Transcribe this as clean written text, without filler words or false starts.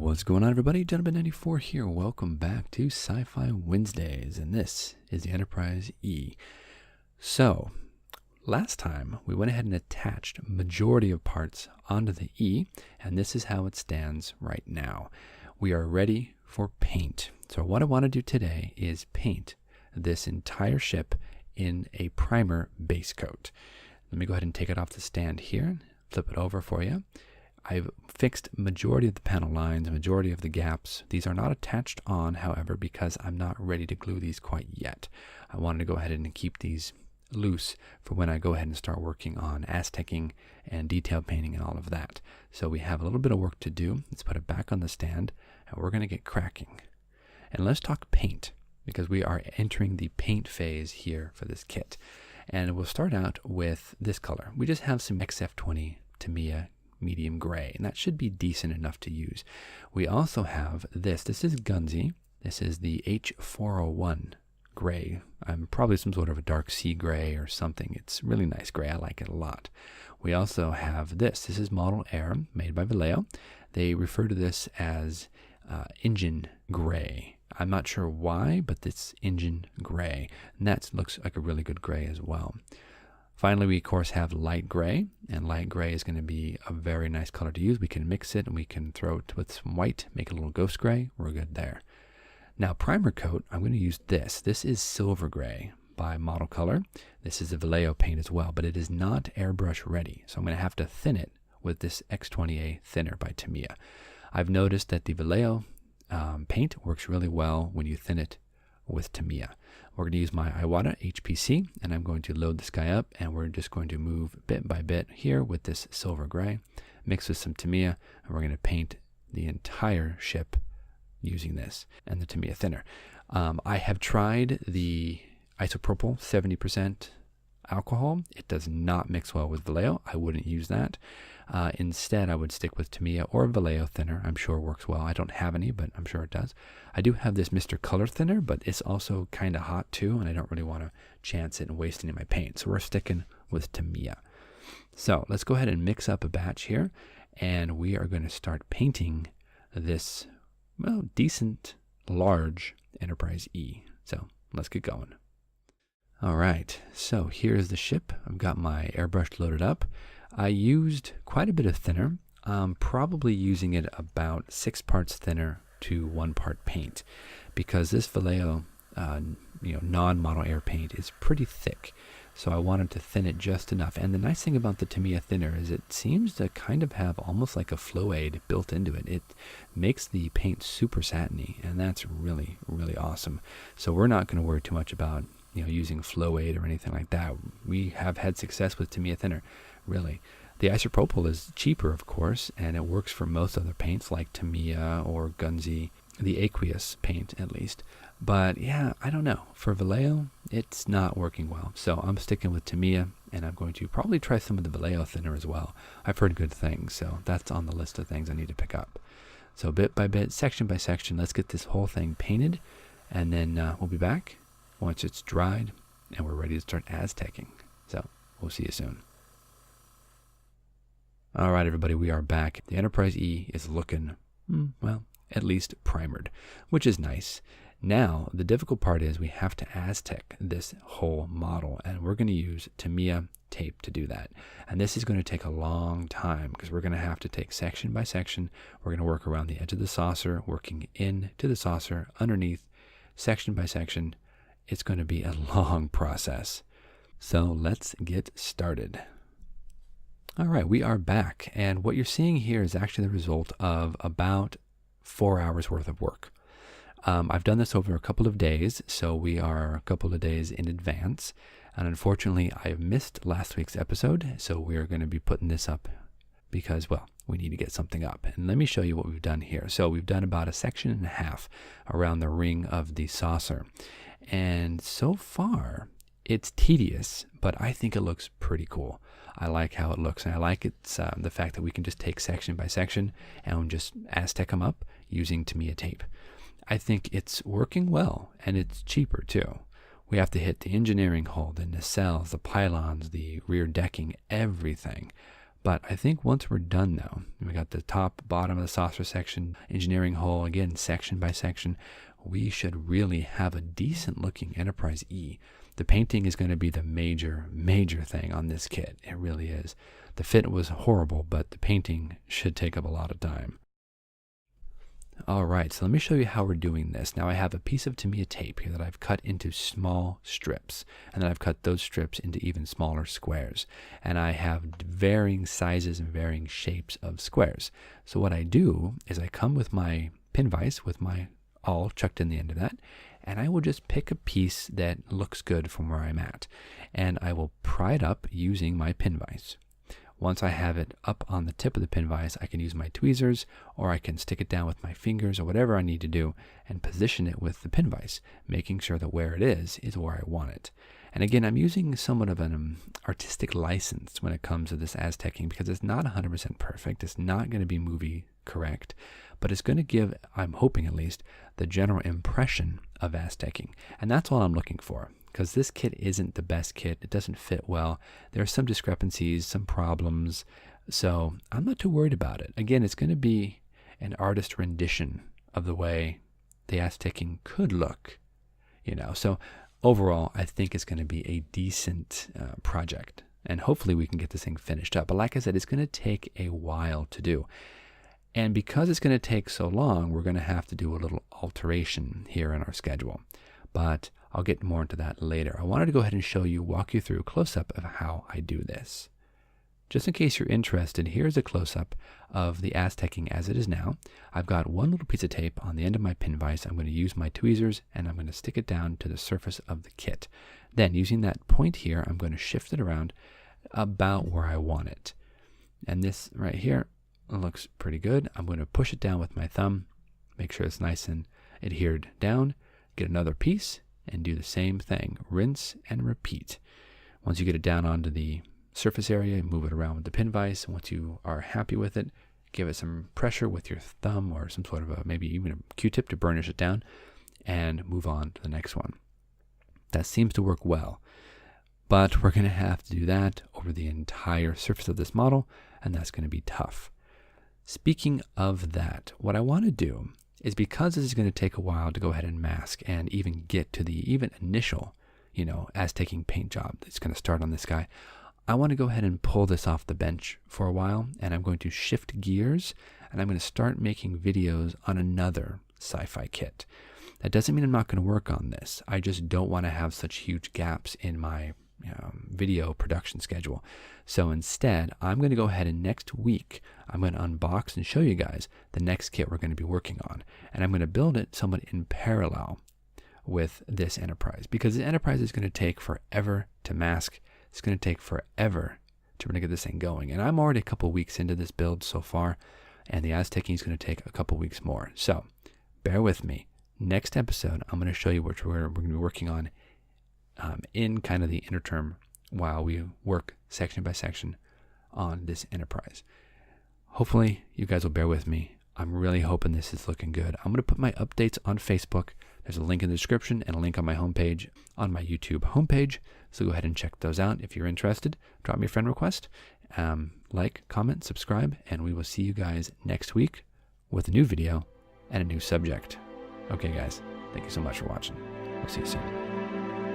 What's going on, everybody? Gentleman94 here. Welcome back to Sci-Fi Wednesdays, and this is the Enterprise E. So, last time we went ahead and attached majority of parts onto the E, and this is how it stands right now. We are ready for paint. So what I want to do today is paint this entire ship in a primer base coat. Let me go ahead and take it off the stand here, flip it over for you. I've fixed majority of the panel lines, majority of the gaps. These are not attached on, however, because I'm not ready to glue these quite yet. I wanted to go ahead and keep these loose for when I go ahead and start working on Aztecing and detail painting and all of that. So we have a little bit of work to do. Let's put it back on the stand, and we're going to get cracking. And let's talk paint, because we are entering the paint phase here for this kit. And we'll start out with this color. We just have some XF20 Tamiya medium gray, and that should be decent enough to use. We also have this. This is Gunzy. This is the H401 gray. Probably some sort of a dark sea gray or something. It's really nice gray. I like it a lot. We also have this. This is Model Air, made by Vallejo. They refer to this as engine gray. I'm not sure why, but it's engine gray, and that looks like a really good gray as well. Finally, we of course have light gray, and light gray is going to be a very nice color to use. We can mix it and we can throw it with some white, make it a little ghost gray. We're good there. Now, primer coat, I'm going to use this. This is silver gray by Model Color. This is a Vallejo paint as well, but it is not airbrush ready. So I'm going to have to thin it with this X20A thinner by Tamiya. I've noticed that the Vallejo paint works really well when you thin it with Tamiya. We're going to use my Iwata HPC, and I'm going to load this guy up, and we're just going to move bit by bit here with this silver gray, mix with some Tamiya, and we're going to paint the entire ship using this and the Tamiya thinner. I have tried the isopropyl 70% alcohol. It does not mix well with Vallejo. I wouldn't use that. Instead, I would stick with Tamiya or Vallejo thinner. I'm sure it works well. I don't have any, but I'm sure it does. I do have this Mr. Color thinner, but it's also kind of hot too, and I don't really want to chance it and waste any of my paint. So we're sticking with Tamiya. So let's go ahead and mix up a batch here, and we are going to start painting this, well, decent, large Enterprise E. So let's get going. All right, so here's the ship. I've got my airbrush loaded up. I used quite a bit of thinner. I'm probably using it about 6 parts thinner to 1 part paint, because this Vallejo, non-Model Air paint is pretty thick. So I wanted to thin it just enough. And the nice thing about the Tamiya thinner is it seems to kind of have almost like a flow aid built into it. It makes the paint super satiny, and that's really, really awesome. So we're not going to worry too much about using flow aid or anything like that. We have had success with Tamiya thinner, really. The isopropyl is cheaper, of course, and it works for most other paints like Tamiya or Gunzy, the aqueous paint at least. But yeah, I don't know. For Vallejo, it's not working well. So I'm sticking with Tamiya, and I'm going to probably try some of the Vallejo thinner as well. I've heard good things, so that's on the list of things I need to pick up. So bit by bit, section by section, let's get this whole thing painted, and then we'll be back once it's dried and we're ready to start Aztecing. So we'll see you soon. All right, everybody, we are back. The Enterprise E is looking, well, at least primered, which is nice. Now, the difficult part is we have to Aztec this whole model, and we're going to use Tamiya tape to do that. And this is going to take a long time, because we're going to have to take section by section. We're going to work around the edge of the saucer, working into the saucer, underneath, section by section. It's going to be a long process. So let's get started. All right, we are back, and what you're seeing here is actually the result of about 4 hours worth of work. I've done this over a couple of days, so we are a couple of days in advance, and unfortunately I missed last week's episode, so we are going to be putting this up because, well, we need to get something up. And let me show you what we've done here. So we've done about a section and a half around the ring of the saucer, and so far it's tedious, but I think it looks pretty cool. I like how it looks, and I like the fact that we can just take section by section and just Aztec them up using Tamiya tape. I think it's working well, and it's cheaper too. We have to hit the engineering hull, the nacelles, the pylons, the rear decking, everything. But I think once we're done though, we got the top, bottom of the saucer section, engineering hull, again, section by section, we should really have a decent looking Enterprise E. The painting is going to be the major thing on this kit. It really is. The fit was horrible, but the painting should take up a lot of time. All right, so let me show you how we're doing this. Now I have a piece of Tamiya tape here that I've cut into small strips, and then I've cut those strips into even smaller squares. And I have varying sizes and varying shapes of squares. So what I do is I come with my pin vise with my awl chucked in the end of that, and I will just pick a piece that looks good from where I'm at, and I will pry it up using my pin vise. Once I have it up on the tip of the pin vise, I can use my tweezers, or I can stick it down with my fingers or whatever I need to do and position it with the pin vise, making sure that where it is where I want it. And again, I'm using somewhat of an artistic license when it comes to this Aztecing because it's not 100% perfect. It's not going to be movie correct, but it's going to give, I'm hoping at least, the general impression of Aztecing. And that's all I'm looking for. Because this kit isn't the best kit. It doesn't fit well. There are some discrepancies, some problems. So I'm not too worried about it. Again, it's going to be an artist rendition of the way the Aztecing could look, So overall, I think it's going to be a decent project. And hopefully we can get this thing finished up. But like I said, it's going to take a while to do. And because it's going to take so long, we're going to have to do a little alteration here in our schedule. But I'll get more into that later. I wanted to go ahead and walk you through a close-up of how I do this. Just in case you're interested, here's a close-up of the Aztecing as it is now. I've got one little piece of tape on the end of my pin vise. I'm going to use my tweezers and I'm going to stick it down to the surface of the kit. Then using that point here, I'm going to shift it around about where I want it. And this right here looks pretty good. I'm going to push it down with my thumb, make sure it's nice and adhered down, get another piece, and do the same thing. Rinse and repeat. Once you get it down onto the surface area, move it around with the pin vise. Once you are happy with it, give it some pressure with your thumb or some sort of maybe even a Q-tip to burnish it down, and move on to the next one. That seems to work well. But we're going to have to do that over the entire surface of this model, and that's going to be tough. Speaking of that, what I want to do is because this is going to take a while to go ahead and mask and even get to the even initial, Aztecing paint job that's going to start on this guy, I want to go ahead and pull this off the bench for a while, and I'm going to shift gears, and I'm going to start making videos on another sci-fi kit. That doesn't mean I'm not going to work on this. I just don't want to have such huge gaps in my video production schedule. So instead, I'm going to go ahead and next week, I'm going to unbox and show you guys the next kit we're going to be working on. And I'm going to build it somewhat in parallel with this Enterprise, because the Enterprise is going to take forever to mask. It's going to take forever to really get this thing going. And I'm already a couple weeks into this build so far, and the Aztecing is going to take a couple weeks more. So bear with me. Next episode, I'm going to show you what we're going to be working on in kind of the interterm while we work section by section on this Enterprise. Hopefully you guys will bear with me. I'm really hoping this is looking good. I'm going to put my updates on Facebook. There's a link in the description and a link on my homepage, on my YouTube homepage. So go ahead and check those out if you're interested. Drop me a friend request, like, comment, subscribe, and we will see you guys next week with a new video and a new subject. Okay guys, thank you so much for watching. We'll see you soon.